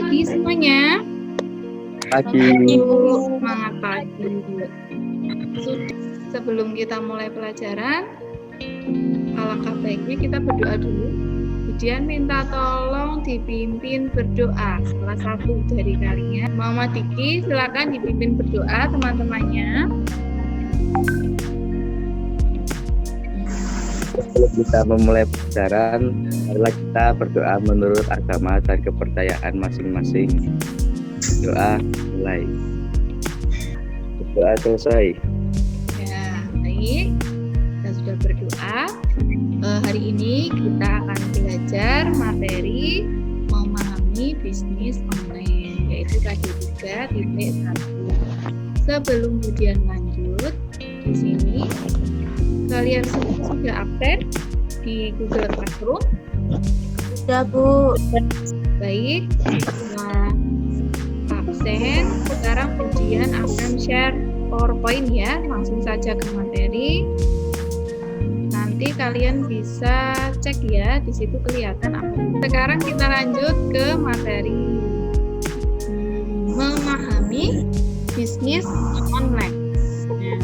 pagi semuanya. Pagi. Ibu, semangat pagi. Sudah, sebelum kita mulai pelajaran, alangkah baiknya kita berdoa dulu. Kemudian minta tolong dipimpin berdoa. Salah satu dari kalian, Mama Diki, silakan dipimpin berdoa teman-temannya. Sebelum kita memulai pelajaran, marilah kita berdoa menurut agama dan kepercayaan masing-masing. Doa mulai. Doa selesai. Ya, baik. Kita sudah berdoa. Hari ini kita akan belajar materi memahami bisnis online, yaitu KD3.1. Sebelum kemudian lanjut, di sini kalian semua sudah aktif di Google Classroom? Sudah, Bu. Baik, setelah absen, sekarang kemudian akan share PowerPoint ya, langsung saja ke materi. Nanti kalian bisa cek ya, di situ kelihatan apa. Sekarang kita lanjut ke materi memahami bisnis online. Nah,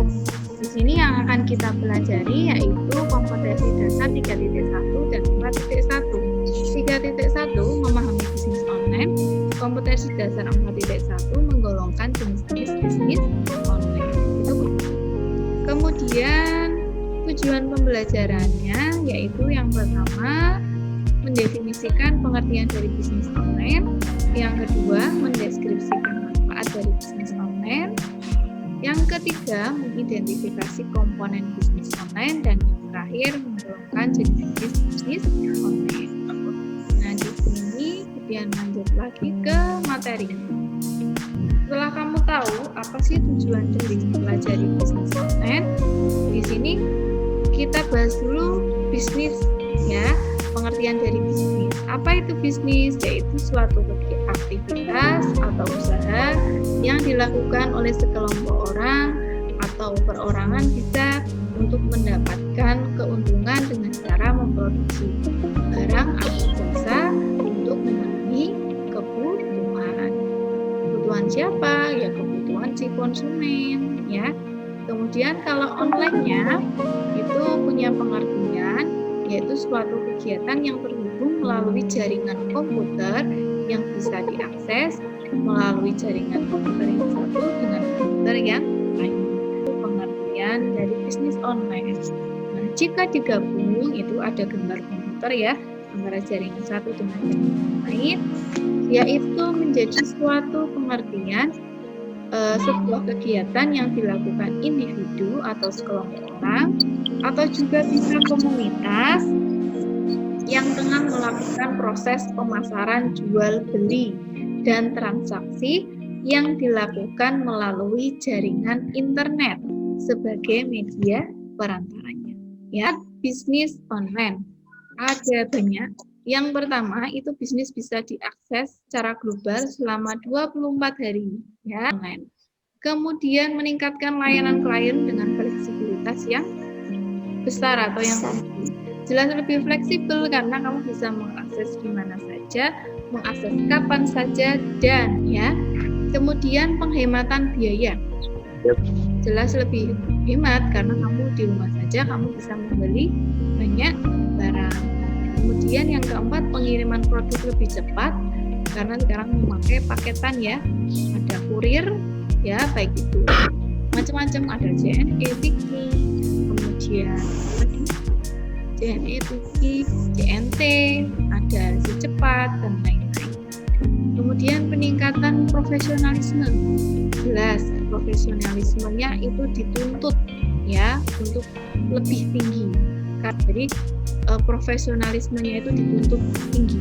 di sini yang akan kita pelajari yaitu kompetensi dasar 3.1 dan 4.1. 3.1 memahami bisnis online, kompetensi dasar 4.1 menggolongkan jenis-jenis bisnis online. Itu. Kemudian tujuan pembelajarannya yaitu yang pertama mendefinisikan pengertian dari bisnis online, yang kedua mendeskripsikan manfaat dari bisnis online, yang ketiga mengidentifikasi komponen bisnis online, dan yang terakhir menggolongkan jenis-jenis bisnis online. Nah, di sini kemudian lanjut lagi ke materi. Setelah kamu tahu apa sih tujuan dari mempelajari bisnis online, di sini kita bahas dulu bisnis ya, pengertian dari bisnis. Apa itu bisnis? Yaitu suatu aktivitas atau usaha yang dilakukan oleh sekelompok orang atau perorangan bisa untuk mendapatkan keuntungan dengan cara memproduksi barang atau jasa untuk memenuhi kebutuhan. Kebutuhan siapa? Ya kebutuhan si konsumen ya. Kemudian kalau online-nya itu punya pengertian yaitu suatu kegiatan yang terhubung melalui jaringan komputer yang bisa diakses melalui jaringan komputer yang satu dengan komputer yang lain. Itu pengertian dari bisnis online. Nah, jika digabung itu ada gambar komputer ya antara jaringan satu dengan jaringan lain, yaitu menjadi suatu pengertian sebuah kegiatan yang dilakukan individu atau sekelompok orang atau juga bisa komunitas yang tengah melakukan proses pemasaran jual beli dan transaksi yang dilakukan melalui jaringan internet sebagai media perantaranya. Ya, bisnis online ada banyak. Yang pertama itu bisnis bisa diakses secara global selama 24 hari ya online. Kemudian meningkatkan layanan klien dengan fleksibilitas yang besar atau yang tinggi. Jelas lebih fleksibel karena kamu bisa mengakses di mana saja, mengakses kapan saja dan ya. Kemudian penghematan biaya. Jelas lebih hemat karena kamu di rumah saja kamu bisa membeli banyak barang. Kemudian yang keempat, pengiriman produk lebih cepat karena sekarang memakai paketan ya. Ada kurir ya, baik itu macam-macam, ada JNE, Tiki, kemudian JNE, Tiki, JNT, ada Si Cepat dan lain-lain. Kemudian peningkatan profesionalisme. Jelas profesionalismenya itu dituntut ya untuk lebih tinggi. Jadi profesionalismenya itu dituntut tinggi.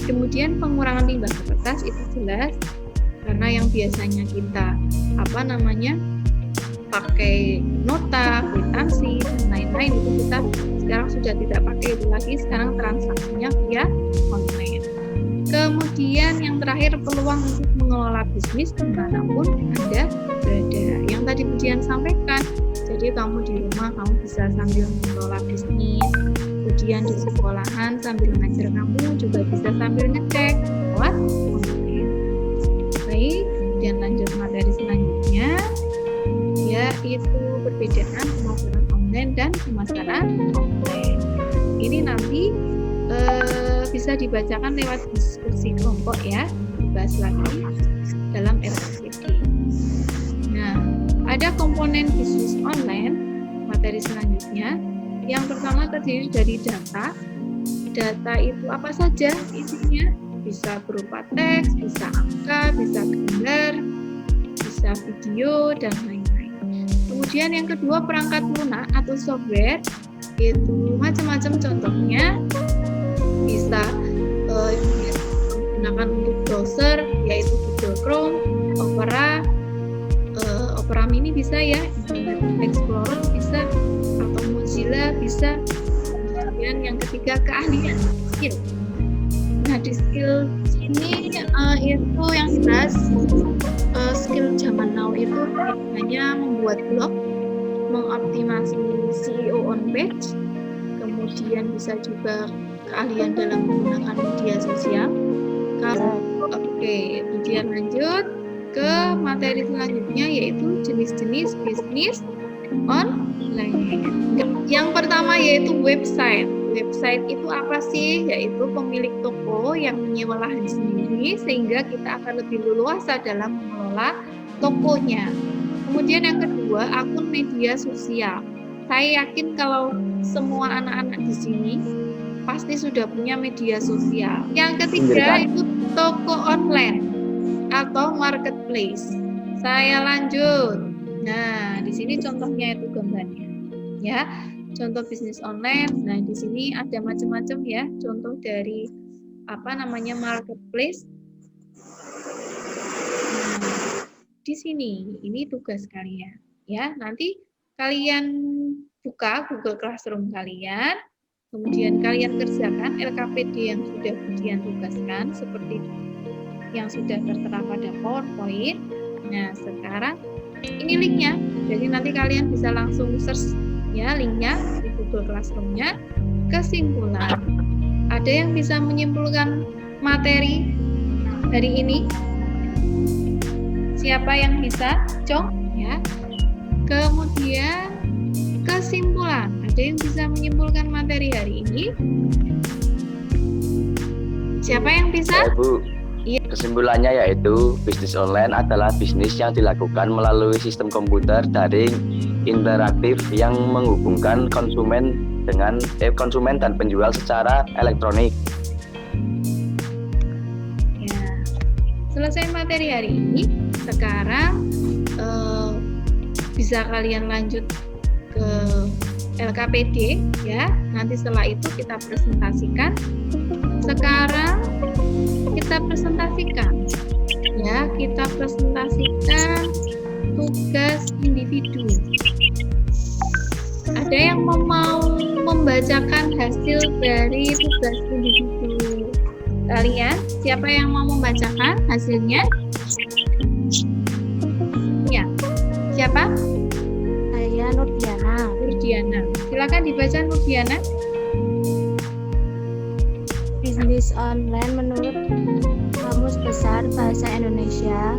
Kemudian pengurangan limbah kertas itu jelas karena yang biasanya kita pakai nota, kwitansi dan lain-lain itu kita sekarang sudah tidak pakai itu lagi, sekarang transaksinya via online. Kemudian yang terakhir peluang untuk mengelola bisnis dimanapun Anda berada. Yang tadi Budian sampaikan, jadi kamu di rumah kamu bisa sambil mengelola bisnis, kemudian di sekolahan sambil ngajar kamu juga bisa sambil ngecek lewat pemasaran online. Ini nanti bisa dibacakan lewat diskusi kelompok ya, dibahas lagi dalam LKPD. Nah, ada komponen bisnis online, materi selanjutnya. Yang pertama terdiri dari data. Data itu apa saja isinya? Bisa berupa teks, bisa angka, bisa gambar, bisa video, dan lain-lain. Kemudian yang kedua, perangkat lunak atau software, itu macam-macam contohnya. Bisa digunakan untuk browser, yaitu Google Chrome, Opera Mini bisa ya, Internet Explorer bisa, atau Mozilla bisa. Kemudian yang ketiga, keahlian, skill. Nah, di skill ini itu yang dibahas skill zaman now itu hanya membuat blog, mengoptimasi SEO on page, kemudian bisa juga keahlian dalam menggunakan media sosial. Kemudian lanjut ke materi selanjutnya, yaitu jenis-jenis bisnis online. Yang pertama yaitu website. Website itu apa sih? Yaitu pemilik toko yang menyewa lahan sendiri sehingga kita akan lebih leluasa dalam mengelola tokonya. Kemudian yang kedua, akun media sosial. Saya yakin kalau semua anak-anak di sini pasti sudah punya media sosial. Yang ketiga itu toko online atau marketplace. Saya lanjut. Nah, di sini contohnya itu gambarnya. Ya, contoh bisnis online. Nah, di sini ada macam-macam ya. Contoh dari marketplace. Nah, di sini ini tugas kalian. Ya, nanti kalian buka Google Classroom kalian. Kemudian kalian kerjakan LKPD yang sudah kalian tugaskan seperti yang sudah tertera pada PowerPoint. Nah, sekarang ini linknya. Jadi nanti kalian bisa langsung search ya linknya di Google Classroom-nya. Kesimpulan. Ada yang bisa menyimpulkan materi hari ini? Siapa yang bisa? Cong ya. Kemudian kesimpulan. Ada yang bisa menyimpulkan materi hari ini? Siapa yang bisa? Ya, Bu. Iya. Kesimpulannya yaitu bisnis online adalah bisnis yang dilakukan melalui sistem komputer daring interaktif yang menghubungkan konsumen dan penjual secara elektronik. Ya. Selesai materi hari ini. Sekarang bisa kalian lanjut ke LKPD ya. Nanti setelah itu kita presentasikan. Sekarang kita presentasikan ya, kita presentasikan tugas individu. Ada yang mau membacakan hasil dari tugas individu kalian? Siapa yang mau membacakan hasilnya? Ya, siapa? Saya Nurdiana. Silakan dibaca Nurdiana. Bisnis online menurut Kamus Besar Bahasa Indonesia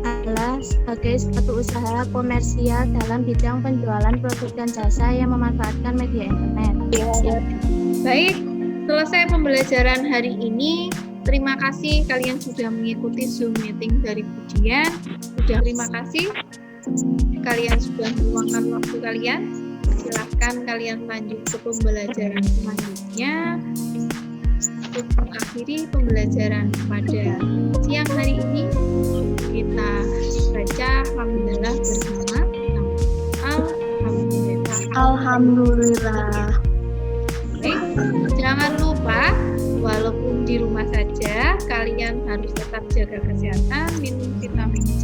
adalah sebagai suatu usaha komersial dalam bidang penjualan produk dan jasa yang memanfaatkan media internet. Baik, selesai pembelajaran hari ini. Terima kasih kalian sudah mengikuti Zoom meeting dari Budian. Terima kasih kalian sudah meluangkan waktu kalian. Silahkan kalian lanjut ke pembelajaran selanjutnya. Untuk mengakhiri pembelajaran pada siang hari ini, kita baca Alhamdulillah bersama. Alhamdulillah. Baik, jangan lupa walaupun di rumah saja kalian harus tetap jaga kesehatan, minum vitamin C,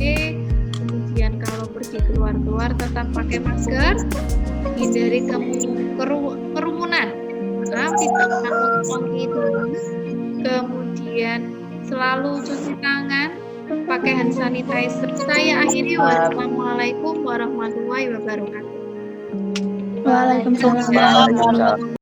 kemudian kalau pergi keluar-keluar tetap pakai masker, hindari kerumunan, tidak makan hidung, kemudian selalu cuci tangan, pakai hand sanitizer. Saya akhiri, wassalamualaikum warahmatullahi wabarakatuh. Waalaikumsalam.